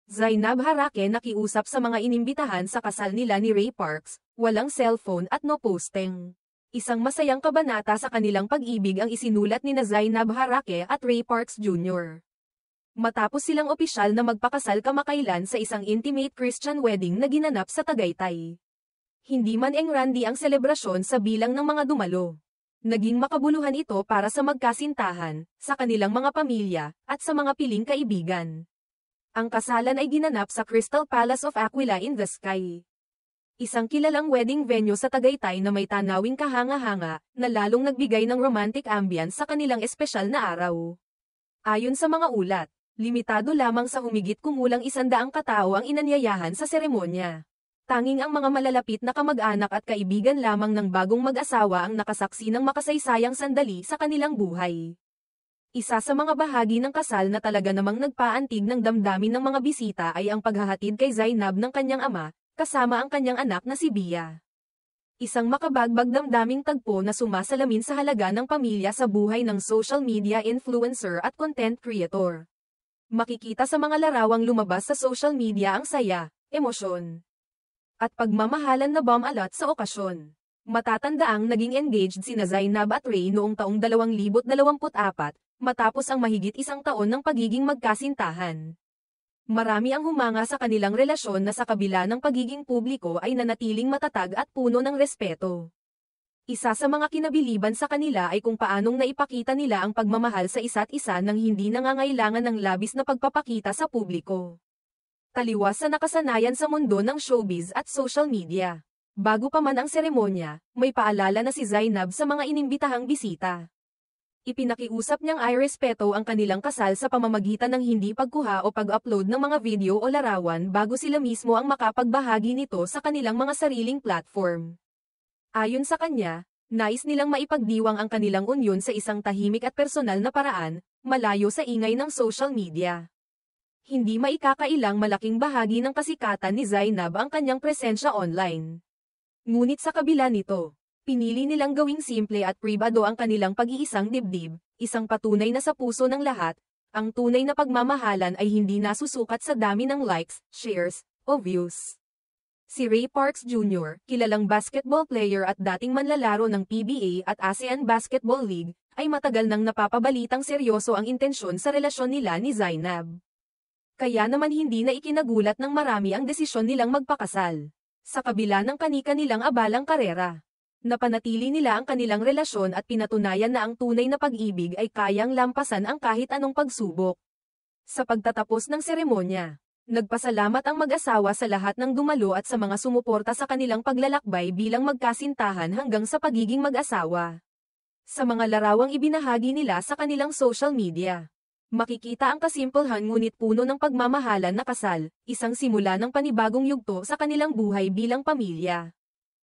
Zainab Harake nakiusap sa mga inimbitahan sa kasal nila ni Ray Parks, walang cellphone at no posting. Isang masayang kabanata sa kanilang pag-ibig ang isinulat ni Zainab Harake at Ray Parks Jr. Matapos silang opisyal na magpakasal kamakailan sa isang intimate Christian wedding na ginanap sa Tagaytay. Hindi man engrandi ang selebrasyon sa bilang ng mga dumalo. Naging makabuluhan ito para sa magkasintahan, sa kanilang mga pamilya, at sa mga piling kaibigan. Ang kasalan ay ginanap sa Crystal Palace of Aquila in the Sky. Isang kilalang wedding venue sa Tagaytay na may tanawing kahanga-hanga, na lalong nagbigay ng romantic ambience sa kanilang espesyal na araw. Ayon sa mga ulat, limitado lamang sa humigit kumulang 100 katao ang inanyayahan sa seremonya. Tanging ang mga malalapit na kamag-anak at kaibigan lamang ng bagong mag-asawa ang nakasaksi ng makasaysayang sandali sa kanilang buhay. Isa sa mga bahagi ng kasal na talaga namang nagpaantig ng damdamin ng mga bisita ay ang paghahatid kay Zainab ng kanyang ama, kasama ang kanyang anak na si Bia. Isang makabagbag damdaming tagpo na sumasalamin sa halaga ng pamilya sa buhay ng social media influencer at content creator. Makikita sa mga larawang lumabas sa social media ang saya, emosyon, at pagmamahalan na bumalat sa okasyon. Matatandaang naging engaged sina Zainab at Ray noong taong 2024, matapos ang mahigit 1 taon ng pagiging magkasintahan. Marami ang humanga sa kanilang relasyon na sa kabila ng pagiging publiko ay nanatiling matatag at puno ng respeto. Isa sa mga kinabiliban sa kanila ay kung paanong naipakita nila ang pagmamahal sa isa't isa nang hindi nangangailangan ng labis na pagpapakita sa publiko. Taliwas sa nakasanayan sa mundo ng showbiz at social media. Bago pa man ang seremonya, may paalala na si Zainab sa mga inimbitahang bisita. Ipinakiusap niyang irespeto ang kanilang kasal sa pamamagitan ng hindi pagkuha o pag-upload ng mga video o larawan bago sila mismo ang makapagbahagi nito sa kanilang mga sariling platform. Ayon sa kanya, nais nilang maipagdiwang ang kanilang unyon sa isang tahimik at personal na paraan, malayo sa ingay ng social media. Hindi maikakailang malaking bahagi ng kasikatan ni Zainab ang kanyang presensya online. Ngunit sa kabila nito, pinili nilang gawing simple at pribado ang kanilang pag-iisang dibdib, isang patunay na sa puso ng lahat, ang tunay na pagmamahalan ay hindi nasusukat sa dami ng likes, shares, o views. Si Ray Parks Jr., kilalang basketball player at dating manlalaro ng PBA at ASEAN Basketball League, ay matagal nang napapabalitang seryoso ang intensyon sa relasyon nila ni Zainab. Kaya naman hindi na ikinagulat ng marami ang desisyon nilang magpakasal. Sa kabila ng kani-kanilang abalang karera, napanatili nila ang kanilang relasyon at pinatunayan na ang tunay na pag-ibig ay kayang lampasan ang kahit anong pagsubok. Sa pagtatapos ng seremonya, nagpasalamat ang mag-asawa sa lahat ng dumalo at sa mga sumuporta sa kanilang paglalakbay bilang magkasintahan hanggang sa pagiging mag-asawa. Sa mga larawang ibinahagi nila sa kanilang social media, makikita ang kasimpelhan ngunit puno ng pagmamahalan na kasal, isang simula ng panibagong yugto sa kanilang buhay bilang pamilya.